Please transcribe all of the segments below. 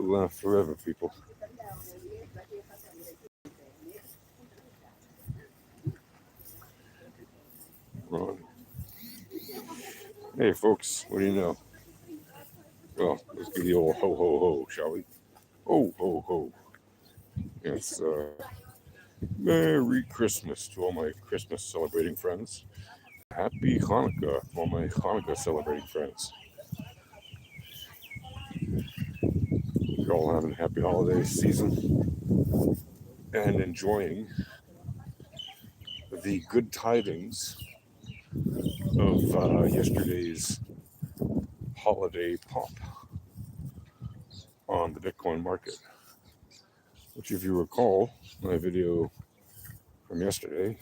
will last forever, people. Right. Hey, folks, what do you know? Well, let's give the old ho ho ho, shall we? Ho ho ho. Yes, Merry Christmas to all my Christmas celebrating friends. Happy Hanukkah to all my Hanukkah celebrating friends. You're all having a happy holiday season and enjoying the good tidings of yesterday's holiday pop on the Bitcoin market. Which, if you recall, my video from yesterday,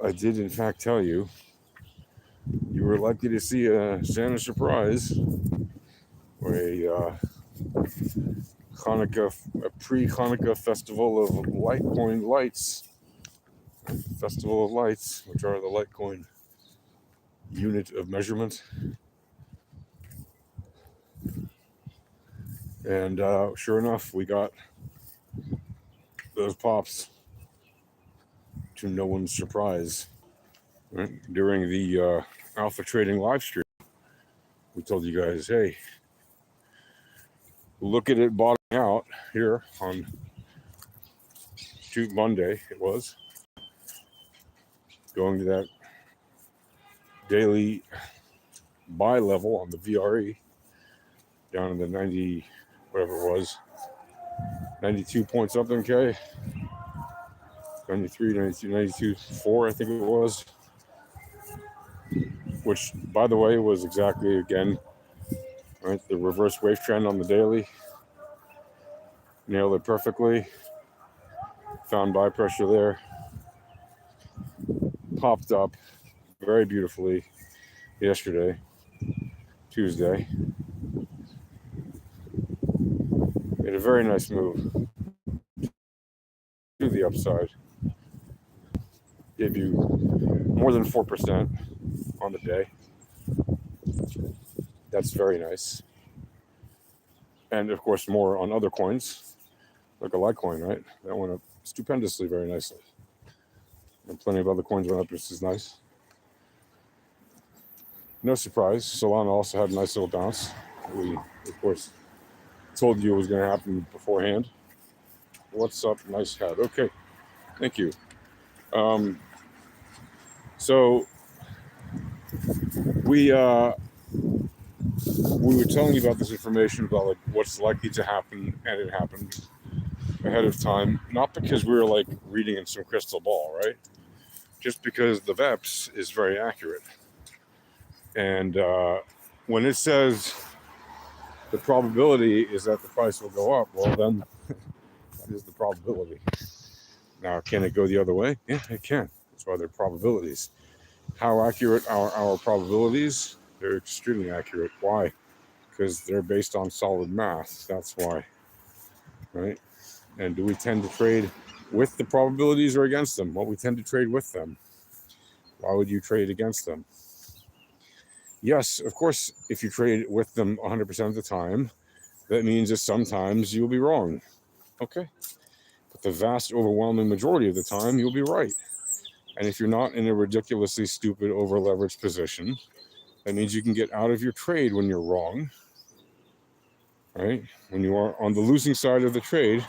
I did in fact tell you you were likely to see a Santa surprise or a Hanukkah, a pre-Hanukkah festival of Litecoin lights, festival of lights, which are the Litecoin unit of measurement. And sure enough, we got those pops to no one's surprise. Right? During the Alpha Trading live stream, we told you guys, hey, look at it bottoming out here on Monday, it was. Going to that daily buy level on the VRE down in the 90, whatever it was, 92 point something K, 93, 92, 92, 4, I think it was. Which, by the way, was exactly, again, right, the reverse wave trend on the daily. Nailed it perfectly. Found buy pressure there. Popped up very beautifully yesterday, Tuesday. Made a very nice move to the upside. Gave you more than 4% on the day. That's very nice. And of course, more on other coins, like a Litecoin, right? That went up stupendously, very nicely. And plenty of other coins went up, which is nice. No surprise, Solana also had a nice little bounce. We, of course, told you it was going to happen beforehand. What's up? Nice hat. Okay, thank you. So we were telling you about this information about like what's likely to happen, and it happened ahead of time. Not because we were like reading in some crystal ball, right? Just because the VEPS is very accurate, and when it says the probability is that the price will go up, well then that is the probability. Now, can it go the other way? Yeah, it can. That's why they're probabilities. How accurate are our probabilities? They're extremely accurate. Why? Because they're based on solid math. That's why, right? And do we tend to trade with the probabilities or against them? Well, we tend to trade with them. Why would you trade against them? Yes, of course, if you trade with them 100% of the time, that means that sometimes you'll be wrong. Okay. But the vast overwhelming majority of the time, you'll be right. And if you're not in a ridiculously stupid over-leveraged position, that means you can get out of your trade when you're wrong, right? When you are on the losing side of the trade,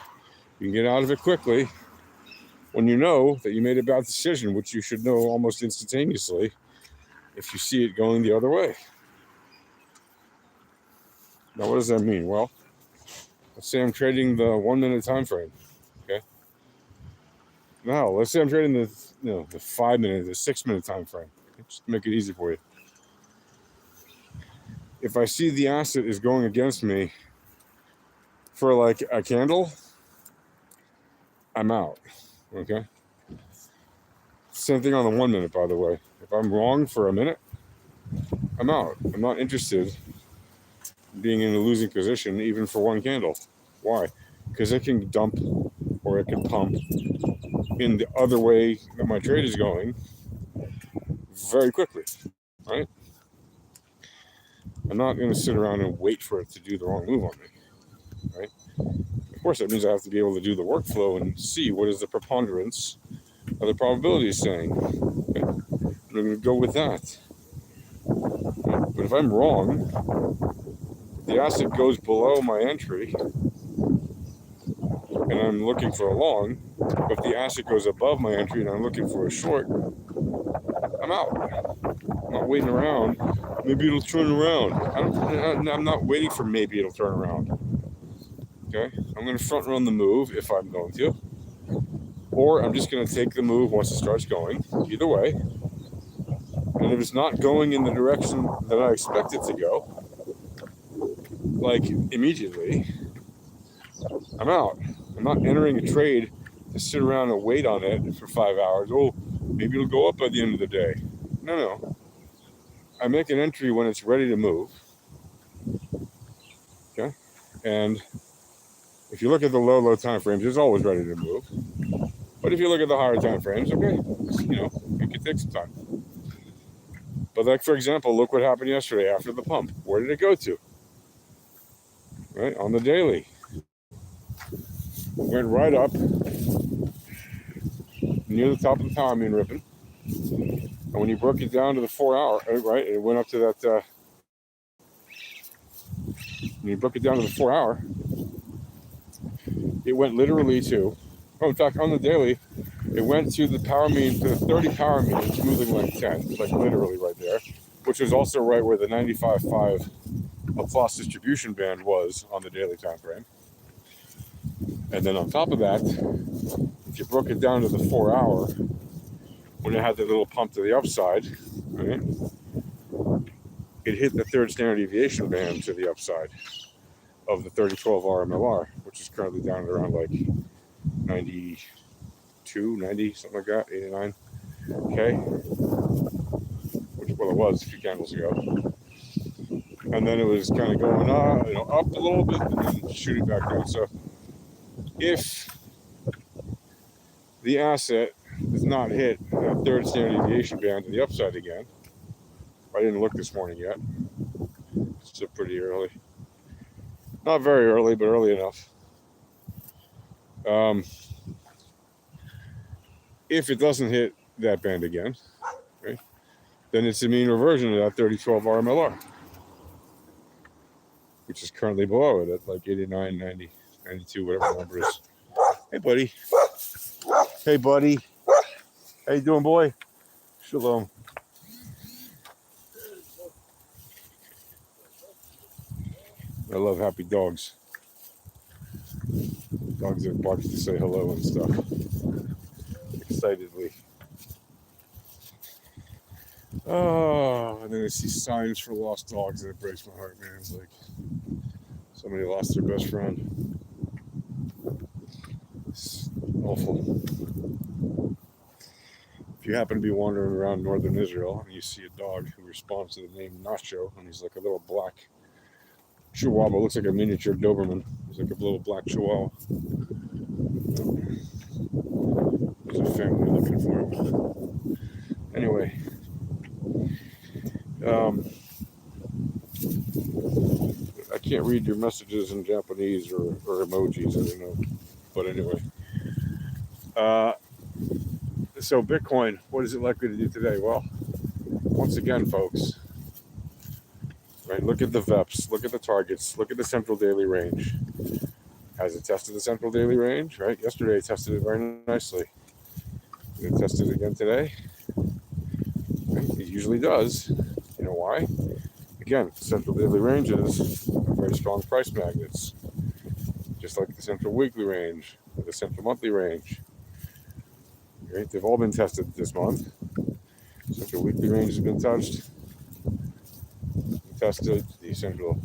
you can get out of it quickly when you know that you made a bad decision, which you should know almost instantaneously if you see it going the other way. Now, what does that mean? Well, let's say I'm trading the 1 minute time frame, okay? Now, let's say I'm trading the 5 minute, the 6 minute time frame. Just to make it easy for you. If I see the asset is going against me for like a candle, I'm out, okay? Same thing on the 1 minute, by the way. If I'm wrong for a minute, I'm out. I'm not interested in being in a losing position even for one candle. Why? Because it can dump or it can pump in the other way that my trade is going very quickly, right? I'm not going to sit around and wait for it to do the wrong move on me, right? Of course, that means I have to be able to do the workflow and see what is the preponderance of the probability saying. Okay? I'm going to go with that. But if I'm wrong, if the asset goes below my entry and I'm looking for a long, but if the asset goes above my entry and I'm looking for a short, I'm out. I'm not waiting around. Maybe it'll turn around. I'm not waiting for maybe it'll turn around. Okay? I'm going to front run the move if I'm going to. Or I'm just going to take the move once it starts going. Either way. And if it's not going in the direction that I expect it to go, like immediately, I'm out. I'm not entering a trade to sit around and wait on it for 5 hours. Oh, maybe it'll go up by the end of the day. No. I make an entry when it's ready to move. Okay? And if you look at the low time frames, it's always ready to move. But if you look at the higher time frames, okay, it can take some time. But like, for example, look what happened yesterday after the pump. Where did it go to? Right? On the daily. Went right up near the top of the power mean ribbon. And when you broke it down to the 4 hour, right, it went up to that, when you broke it down to the 4 hour, it went literally to, in fact, on the daily, it went to the power mean, to the 30 power mean, smoothing like 10, like literally right there, which was also right where the 95.5 Laplace distribution band was on the daily time frame. And then on top of that, if you broke it down to the 4 hour, when it had the little pump to the upside, right, it hit the third standard deviation band to the upside of the 3012 RMLR, which is currently down at around like 92, 90, something like that, 89. Okay. Which, well, it was a few candles ago. And then it was kind of going up a little bit and then shooting back down. So if the asset does not hit that third standard deviation band to the upside again, I didn't look this morning yet. It's still pretty early. Not very early, but early enough. If it doesn't hit that band again, right, then it's a mean reversion of that 3012 RMLR, which is currently below it at like 89, 90, 92, whatever the number is. Hey, buddy. Hey, buddy. How you doing, boy? Shalom. I love happy dogs. Dogs that bark to say hello and stuff. Excitedly. Oh, and then I see signs for lost dogs and it breaks my heart, man. It's like somebody lost their best friend. It's awful. If you happen to be wandering around northern Israel and you see a dog who responds to the name Nacho, and he's like a little black Chihuahua, looks like a miniature Doberman. He's like a little black Chihuahua. There's a family looking for him. Anyway, I can't read your messages in Japanese or emojis. I don't know, but anyway. So Bitcoin, what is it likely to do today? Well, once again, folks, right? Look at the VEPs, look at the targets, look at the central daily range. Has it tested the central daily range? Right? Yesterday it tested it very nicely. Did it test it again today? Right? It usually does. You know why? Again, central daily ranges are very strong price magnets, just like the central weekly range or the central monthly range. Right? They've all been tested this month. Central weekly range has been touched. Tested. The central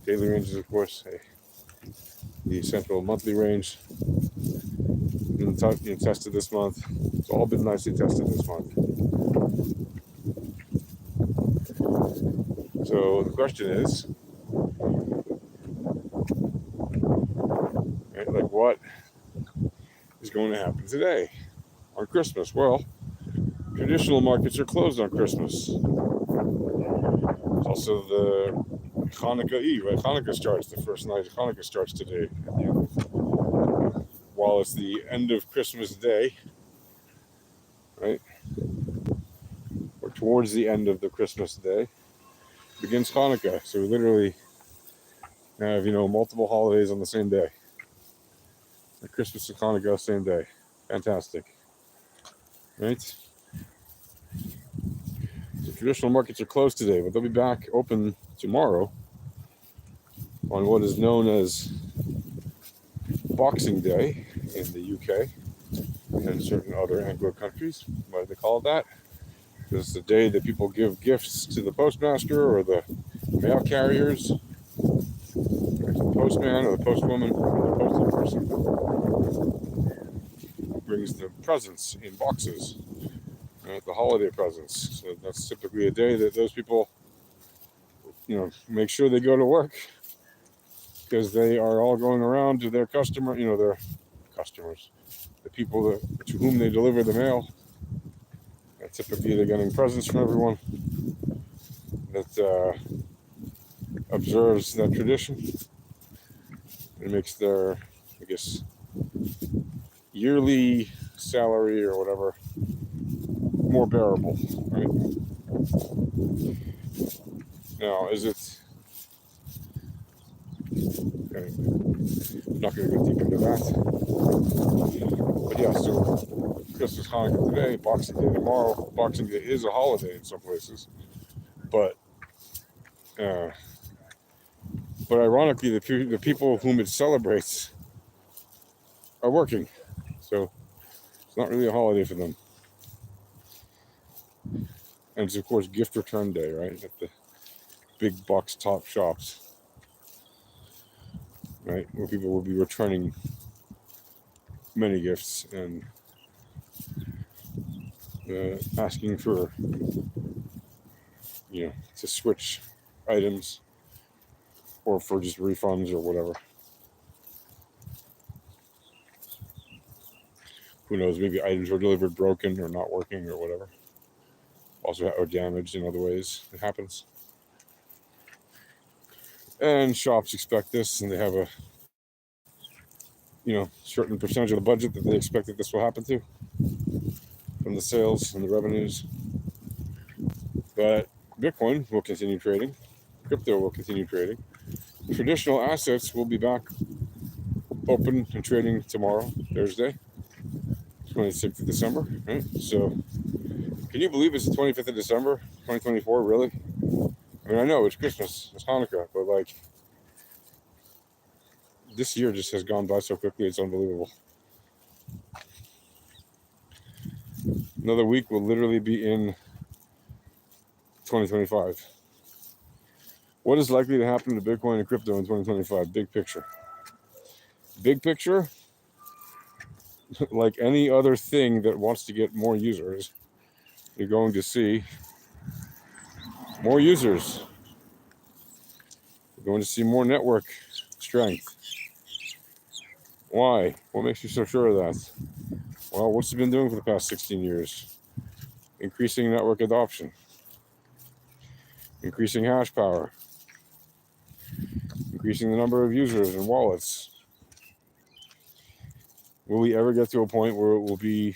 daily ranges, of course. The central monthly range been tested this month. It's all been nicely tested this month. So the question is, right, like what is going to happen today on Christmas? Well, traditional markets are closed on Christmas. It's also the Hanukkah Eve, right? Hanukkah starts, the first night of Hanukkah starts today. While it's the end of Christmas Day, right? Or towards the end of the Christmas Day, begins Hanukkah. So we literally have, multiple holidays on the same day. Like Christmas and Hanukkah, same day. Fantastic. Right? The traditional markets are closed today, but they'll be back open tomorrow on what is known as Boxing Day in the UK and certain other Anglo countries. Why do they call it that? Because it's the day that people give gifts to the postmaster or the mail carriers, the postman or the postwoman, or the postal person brings the presents in boxes, right, the holiday presents. So that's typically a day that those people, make sure they go to work because they are all going around to their their customers, the people to whom they deliver the mail. And typically they're getting presents from everyone that observes that tradition. It makes their, I guess, yearly salary or whatever more bearable, right? Now, is it? Okay, I'm not going to go deep into that. But yeah, so Christmas, Hanukkah today, Boxing Day tomorrow. Boxing Day is a holiday in some places, but ironically, the people whom it celebrates are working, so it's not really a holiday for them. And it's of course gift return day, right? At the big box top shops, right, where people will be returning many gifts and asking for, to switch items or for just refunds or whatever. Who knows? Maybe items were delivered broken or not working or whatever. Also, or damaged in other ways. It happens. And shops expect this, and they have a certain percentage of the budget that they expect that this will happen to from the sales and the revenues. But Bitcoin will continue trading. Crypto will continue trading. Traditional assets will be back open and trading tomorrow, Thursday, 26th of December, right? So, can you believe it's the 25th of December, 2024, really? I mean, I know it's Christmas, it's Hanukkah, but like, this year just has gone by so quickly, it's unbelievable. Another week will literally be in 2025. What is likely to happen to Bitcoin and crypto in 2025? Big picture. Big picture, like any other thing that wants to get more users, you're going to see more users. You're going to see more network strength. Why? What makes you so sure of that? Well, what's it been doing for the past 16 years? Increasing network adoption, increasing hash power, increasing the number of users and wallets. Will we ever get to a point where it will be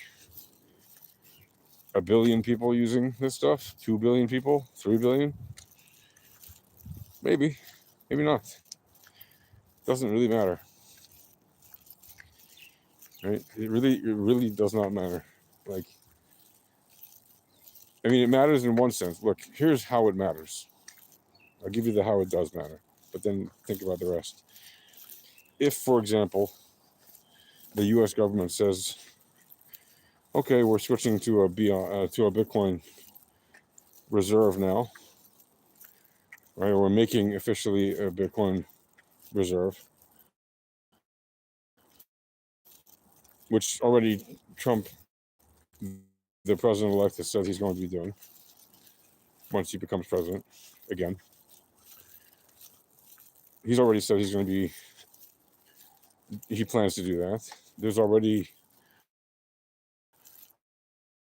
1 billion people using this stuff? 2 billion people? 3 billion? Maybe. Maybe not. Doesn't really matter. Right? It really does not matter. Like, I mean, it matters in one sense. Look, here's how it matters. I'll give you the how it does matter, but then think about the rest. If, for example, the U.S. government says, "Okay, we're switching to a Bitcoin reserve now, right? We're making officially a Bitcoin reserve," which already Trump, the president-elect, has said he's going to be doing once he becomes president again. He's already said he plans to do that. There's already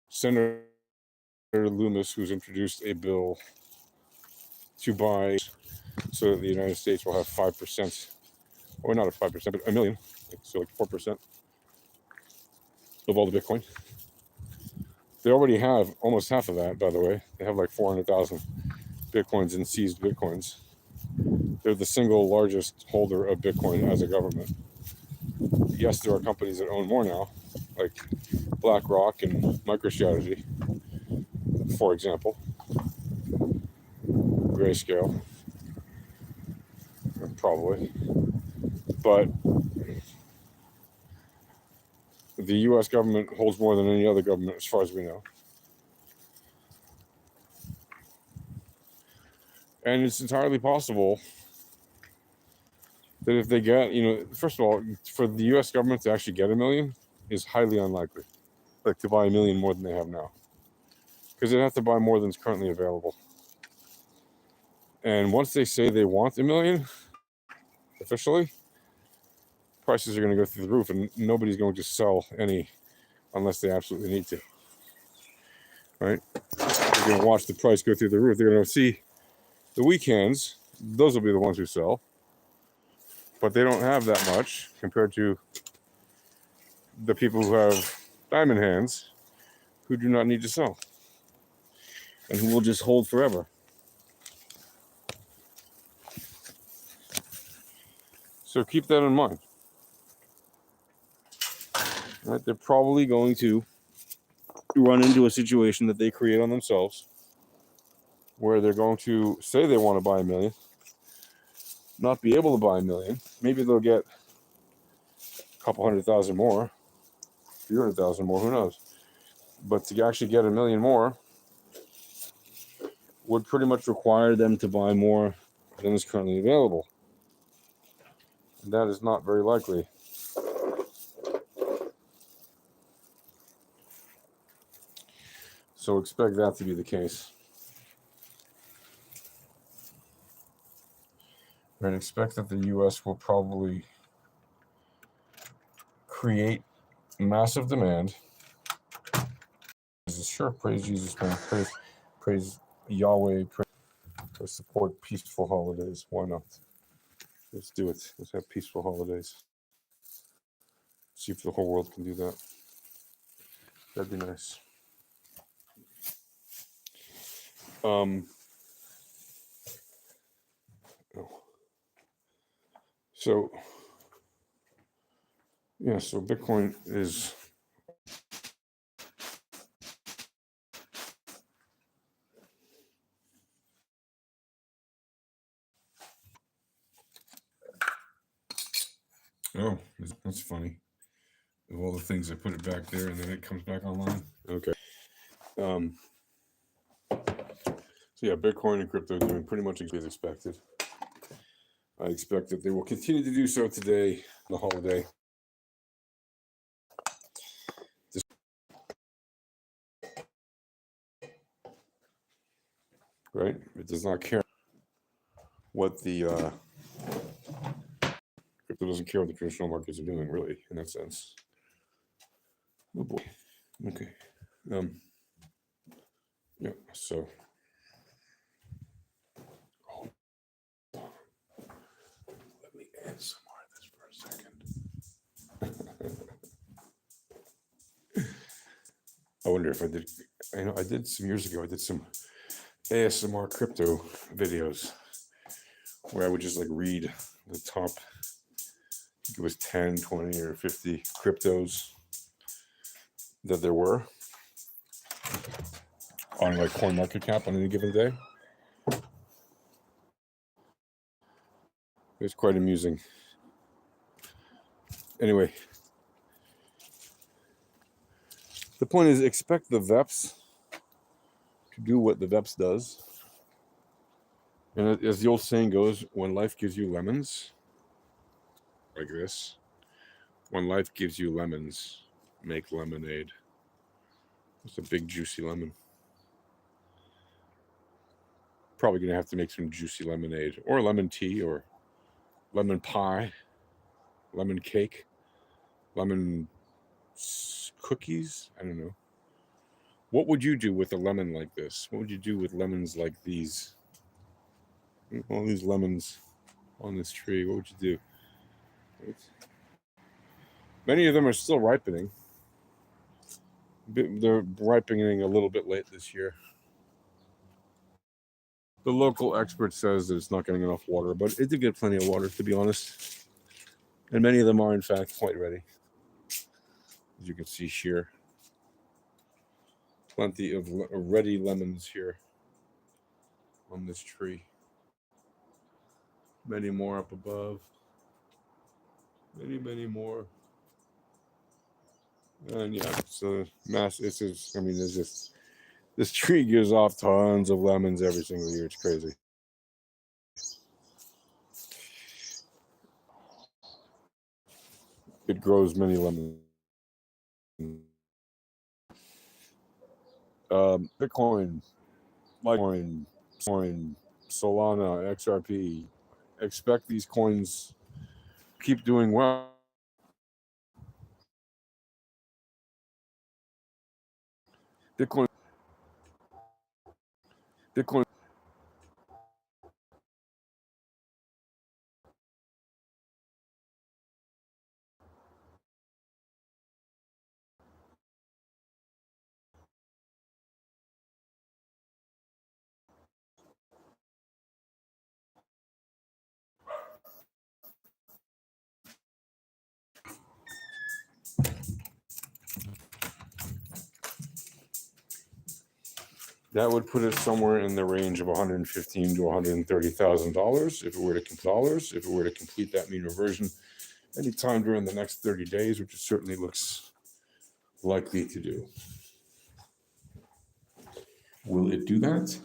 Senator Loomis, who's introduced a bill to buy, so that the United States will have 5%, or not a 5%, but a million, so like 4% of all the Bitcoin. They already have almost half of that, by the way. They have like 400,000 Bitcoins in seized Bitcoins. They're the single largest holder of Bitcoin as a government. Yes, there are companies that own more now, like BlackRock and MicroStrategy, for example, Grayscale, probably. But the US government holds more than any other government, as far as we know. And it's entirely possible that if they get, first of all, for the US government to actually get a million is highly unlikely, like to buy a million more than they have now, because they'd have to buy more than is currently available. And once they say they want a million, officially, prices are going to go through the roof, and nobody's going to sell any unless they absolutely need to. Right? They're going to watch the price go through the roof. They're going to see the weak hands. Those will be the ones who sell. But they don't have that much compared to the people who have diamond hands who do not need to sell and who will just hold forever. So keep that in mind. Right? They're probably going to run into a situation that they create on themselves where they're going to say they want to buy a million, not be able to buy a million. Maybe they'll get a couple 100,000 more, 300,000 more, who knows. But to actually get a million more would pretty much require them to buy more than is currently available. And that is not very likely. So expect that to be the case. And expect that the US will probably create massive demand. Sure, praise Jesus, man. Praise Yahweh. Let's support peaceful holidays. Why not? Let's do it. Let's have peaceful holidays. See if the whole world can do that. That'd be nice. So Bitcoin is that's funny. Of all the things, I put it back there and then it comes back online. Okay. So Bitcoin and crypto are doing pretty much as expected. I expect that they will continue to do so today, the holiday. Right? It does not care what the crypto doesn't care what the traditional markets are doing, really, in that sense. Oh boy. Okay. So let me add some more of this for a second. I wonder if I did. I did some years ago. I did some ASMR crypto videos where I would just like read the top, I think it was 10, 20, or 50 cryptos that there were on like CoinMarketCap on any given day. It was quite amusing. Anyway, the point is, expect the VEPS to do what the VEPS does. And as the old saying goes, when life gives you lemons, like this, when life gives you lemons, make lemonade. It's a big juicy lemon. Probably going to have to make some juicy lemonade or lemon tea or lemon pie, lemon cake, lemon cookies. I don't know. What would you do with a lemon like this? What would you do with lemons like these? All these lemons on this tree. What would you do? Right. Many of them are still ripening. They're ripening a little bit late this year. The local expert says that it's not getting enough water, but it did get plenty of water, to be honest. And many of them are, in fact, quite ready. As you can see here, plenty of ready lemons here on this tree. Many more up above. Many more. And yeah, so mass. It's just, I mean, there's just this tree gives off tons of lemons every single year. It's crazy. It grows many lemons. Bitcoin, Litecoin, Solana, XRP. Expect these coins keep doing well. Bitcoin. That would put it somewhere in the range of $115,000 to $130,000 if it were to complete that mean reversion anytime during the next 30 days, which it certainly looks likely to do. Will it do that?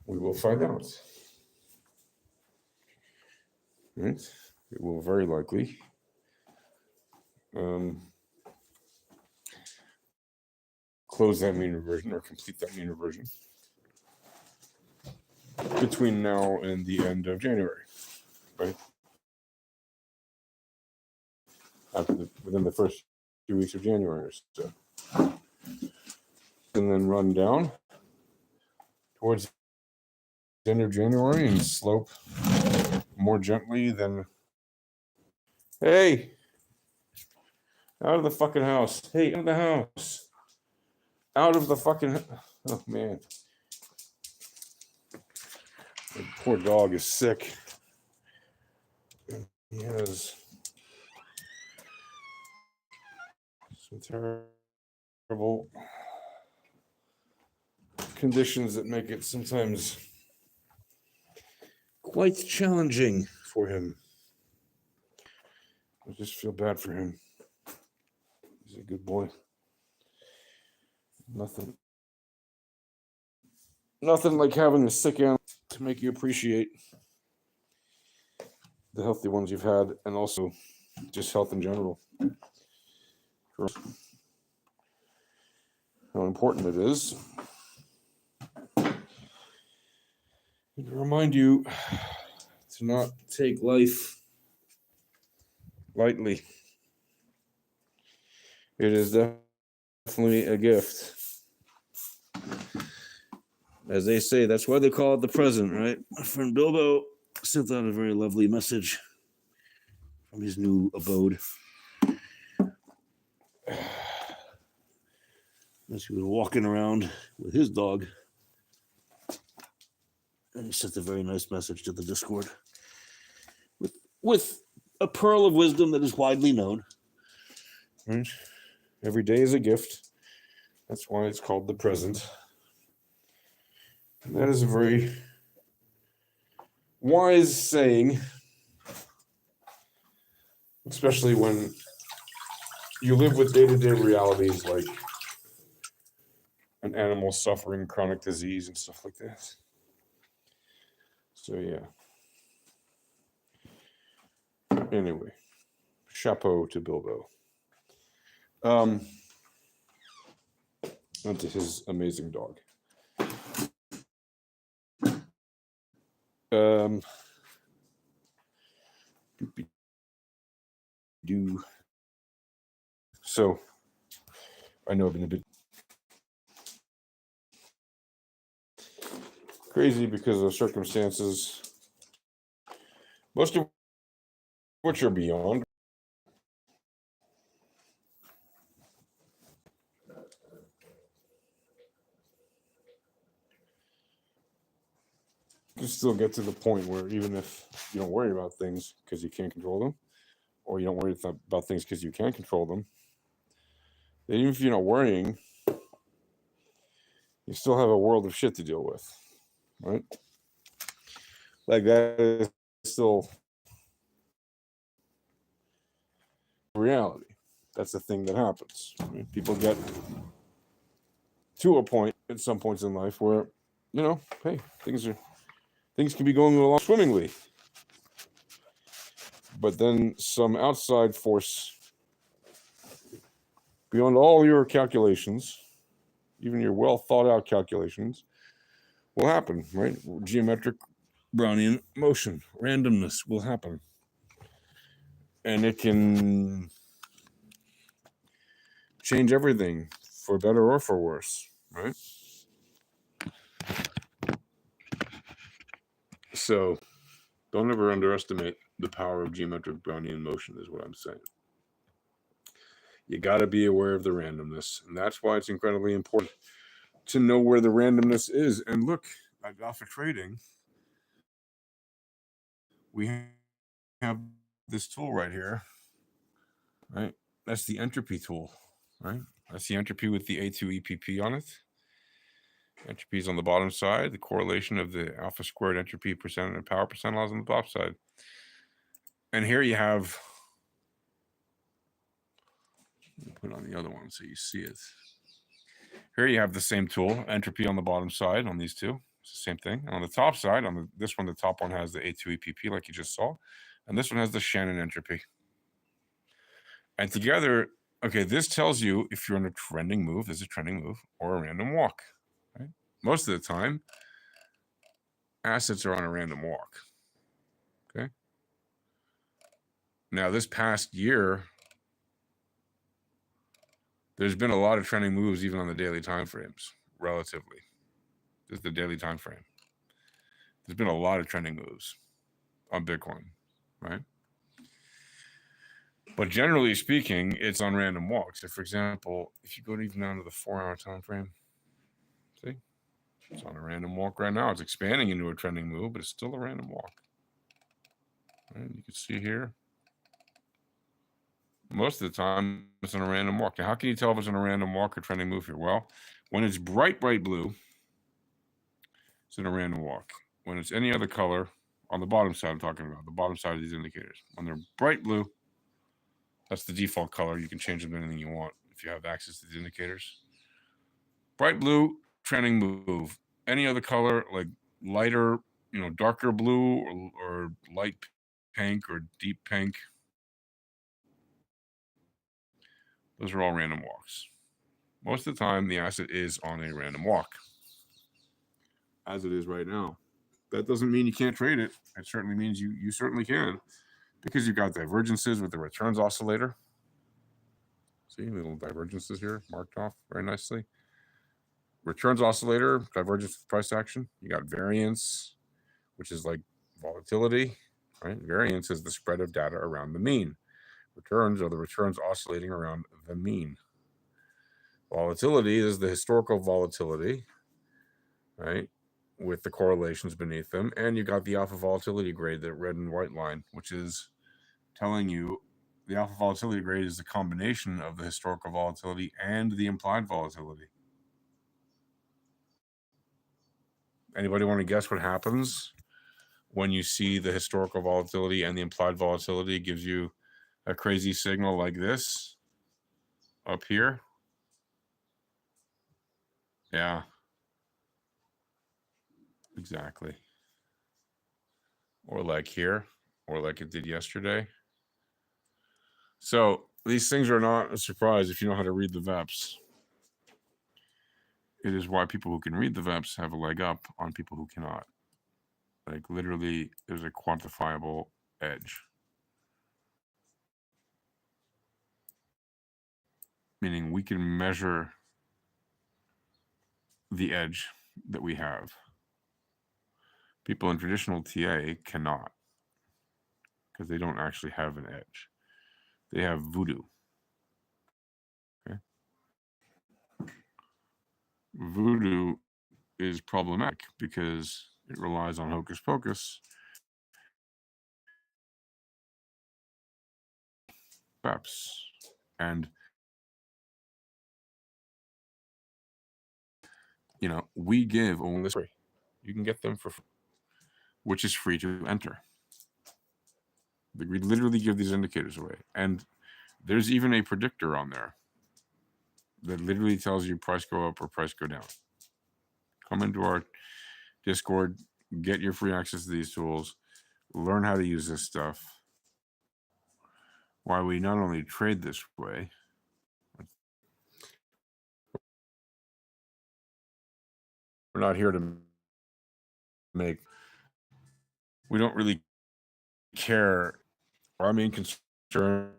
We will find out. Right? It will very likely. Close that mean reversion or complete that mean reversion between now and the end of January, right? Within the first 2 weeks of January or so. And then run down towards the end of January and slope more gently than, hey, out of the fucking house. Hey, out of the house. Out of the fucking, oh man. The poor dog is sick. He has some terrible conditions that make it sometimes quite challenging for him. I just feel bad for him. He's a good boy. Nothing like having a sick animal to make you appreciate the healthy ones you've had, and also just health in general. How important it is. And to remind you to not take life lightly. It is definitely a gift. As they say, that's why they call it the present, right? My friend Bilbo sent out a very lovely message from his new abode. As he was walking around with his dog, and he sent a very nice message to the Discord with a pearl of wisdom that is widely known. Right? Every day is a gift. That's why it's called the present. And that is a very wise saying, especially when you live with day-to-day realities like an animal suffering chronic disease and stuff like this. So yeah. Anyway, chapeau to Bilbo. And to his amazing dog. So I know I've been a bit crazy because of circumstances, most of which are beyond. You can still get to the point where even if you don't worry about things because you can't control them, or you don't worry about things because you can control them, then even if you're not worrying, you still have a world of shit to deal with, right? Like that is still reality. That's the thing that happens. Right? People get to a point at some points in life where, hey, things can be going along swimmingly, but then some outside force beyond all your calculations, even your well thought out calculations, will happen, right? Geometric Brownian motion, randomness will happen. And it can change everything for better or for worse, right? So don't ever underestimate the power of geometric Brownian motion, is what I'm saying. You got to be aware of the randomness. And that's why it's incredibly important to know where the randomness is. And look, at Alpha Trading, we have this tool right here, right? That's the entropy tool, right? That's the entropy with the A2 EPP on it. Entropy is on the bottom side. The correlation of the alpha squared entropy percent and power percentiles on the top side. And here you have, put it on the other one so you see it. Here you have the same tool, entropy on the bottom side on these two. It's the same thing. And on the top side, this one, the top one has the A2 EPP like you just saw. And this one has the Shannon entropy. And together, okay, this tells you if you're on a trending move, there's a trending move, or a random walk. Right? Most of the time, assets are on a random walk. Okay. Now, this past year, there's been a lot of trending moves even on the daily time frames, relatively. This is the daily time frame. There's been a lot of trending moves on Bitcoin, right? But generally speaking, it's on random walks. So for example, if you go even down to the 4-hour time frame, see? It's on a random walk right now. It's expanding into a trending move, but it's still a random walk. Right? You can see here. Most of the time, it's on a random walk. Now, how can you tell if it's on a random walk or trending move here? Well, when it's bright blue, it's in a random walk. When it's any other color, on the bottom side I'm talking about, the bottom side of these indicators. When they're bright blue, that's the default color. You can change them to anything you want if you have access to the indicators. Bright blue, trending move. Any other color, like lighter, darker blue or light pink or deep pink, those are all random walks. Most of the time, the asset is on a random walk, as it is right now. That doesn't mean you can't trade it. It certainly means you certainly can, because you've got divergences with the returns oscillator. See, little divergences here marked off very nicely. Returns oscillator, divergence with price action. You got variance, which is like volatility, right? Variance is the spread of data around the mean. Returns are the returns oscillating around the mean. Volatility is the historical volatility, right, with the correlations beneath them. And you got the alpha volatility grade, the red and white line, which is telling you the alpha volatility grade is the combination of the historical volatility and the implied volatility. Anybody want to guess what happens when you see the historical volatility and the implied volatility gives you a crazy signal like this up here? Yeah, exactly. Or like here, or like it did yesterday. So these things are not a surprise if you know how to read the VEPs. It is why people who can read the VEPs have a leg up on people who cannot. Like literally, there's a quantifiable edge. Meaning we can measure the edge that we have. People in traditional TA cannot because they don't actually have an edge. They have voodoo. Okay. Voodoo is problematic because it relies on hocus pocus. And we give only this free. You can get them for free, which is free to enter. We literally give these indicators away, and there's even a predictor on there that literally tells you price go up or price go down. Come into our Discord, get your free access to these tools, learn how to use this stuff. Why we not only trade this way, we're not here to make, we don't really care. Our main concern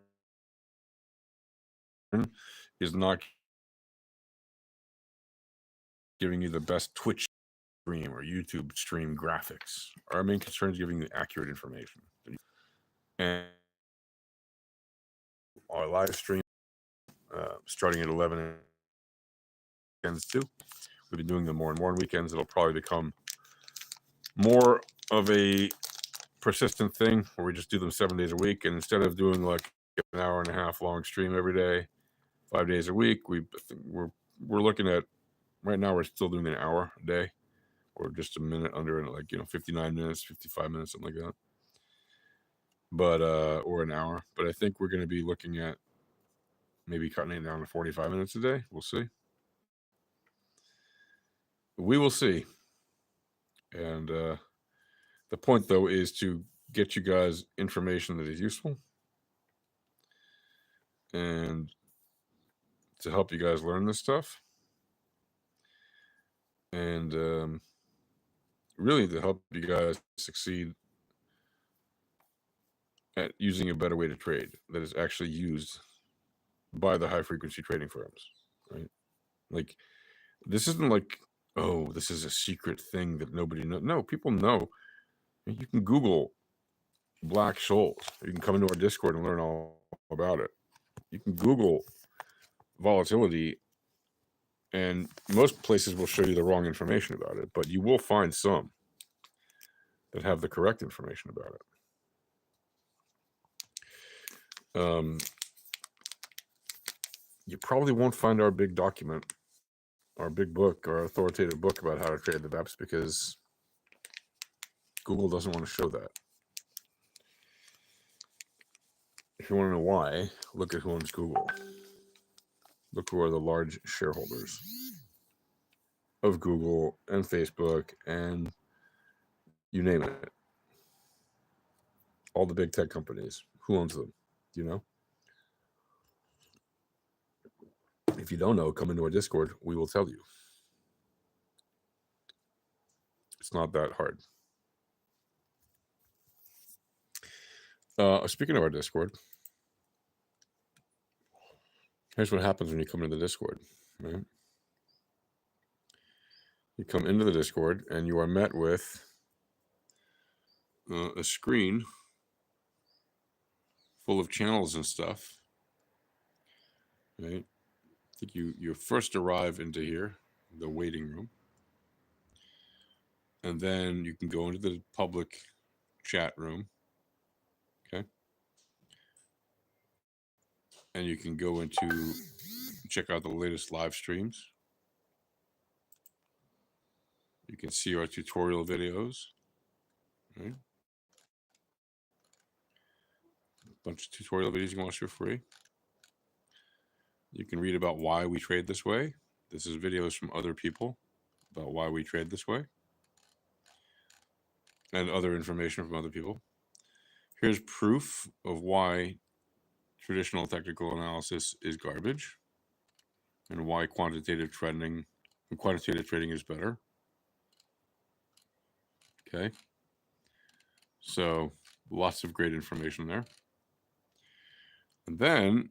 is not giving you the best Twitch stream or YouTube stream graphics. Our main concern is giving you accurate information. And our live stream, starting at 11 weekends too. We've been doing them more and more on weekends. It'll probably become more of a persistent thing where we just do them 7 days a week. And instead of doing like an hour and a half long stream every day, 5 days a week, we're looking at, right now we're still doing an hour a day, or just a minute under it, like 59 minutes, 55 minutes, something like that. But or an hour. But I think we're going to be looking at maybe cutting it down to 45 minutes a day. We'll see. We will see. And the point, though, is to get you guys information that is useful and to help you guys learn this stuff. And really to help you guys succeed at using a better way to trade that is actually used by the high frequency trading firms, right? Like, this isn't like, oh, this is a secret thing that nobody knows. No, people know. You can Google Black-Scholes. You can come into our Discord and learn all about it. You can Google volatility, and most places will show you the wrong information about it, but you will find some that have the correct information about it. You probably won't find our big document, our big book, our authoritative book about how to trade the VEPs, because Google doesn't want to show that. If you want to know why, look at who owns Google. Look who are the large shareholders of Google and Facebook and you name it. All the big tech companies. Who owns them? Do you know? If you don't know, come into our Discord. We will tell you. It's not that hard. Speaking of our Discord, here's what happens when you come into the Discord, right? You come into the Discord and you are met with a screen full of channels and stuff, right? I think you first arrive into here, the waiting room, and then you can go into the public chat room, okay? And you can go into, check out the latest live streams. You can see our tutorial videos, right? A bunch of tutorial videos you can watch for free. You can read about why we trade this way. This is videos from other people about why we trade this way, and other information from other people. Here's proof of why traditional technical analysis is garbage and why quantitative trading is better. Okay. So lots of great information there. And then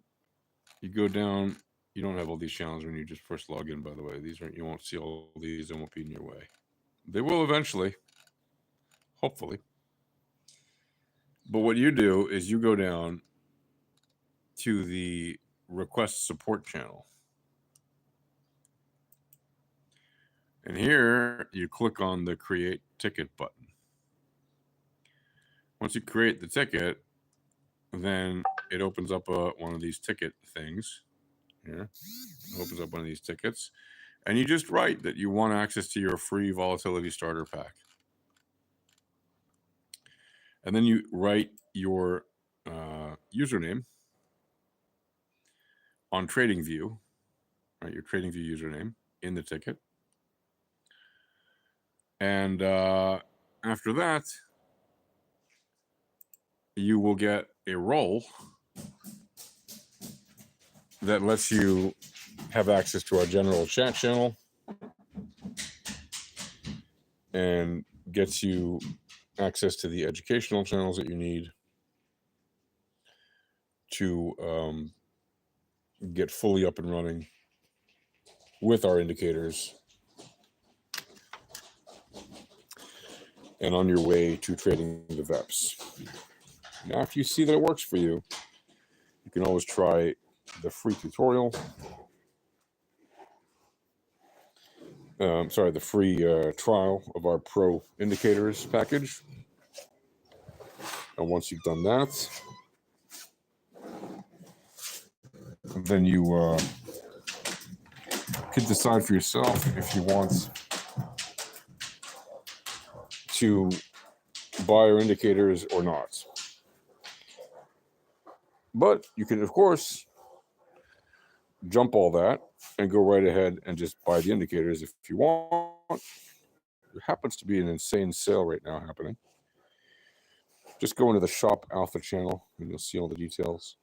you go down, you don't have all these channels when you just first log in, by the way. You won't see all these, and won't be in your way. They will eventually. hopefully. But what you do is you go down to the request support channel. And here you click on the create ticket button. Once you create the ticket, then it opens up one of these ticket things. Here, it opens up one of these tickets. And you just write that you want access to your free volatility starter pack. And then you write your username on TradingView, right? Your TradingView username in the ticket. And after that, you will get a role that lets you have access to our general chat channel and gets you access to the educational channels that you need to get fully up and running with our indicators and on your way to trading the VEPs. Now, after you see that it works for you, you can always try the free tutorial. The free trial of our Pro Indicators package. And once you've done that, then you can decide for yourself if you want to buy our indicators or not. But you can, of course, jump all that and go right ahead and just buy the indicators if you want. There happens to be an insane sale right now happening. Just go into the Shop Alpha channel and you'll see all the details.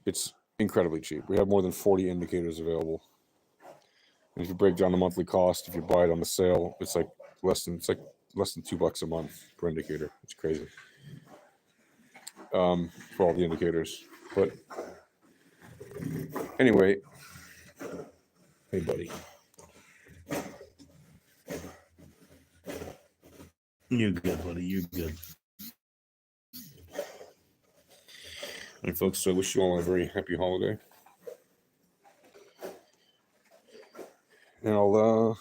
It's incredibly cheap. We have more than 40 indicators available. And if you break down the monthly cost, if you buy it on the sale, it's like less than $2 a month per indicator. It's crazy. For all the indicators. But anyway, hey buddy. You good, buddy. You good. And folks, so I wish you all a very happy holiday. And I'll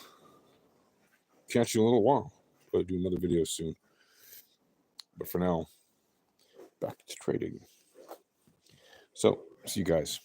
catch you in a little while. I'll do another video soon. But for now, back to trading. So, see you guys.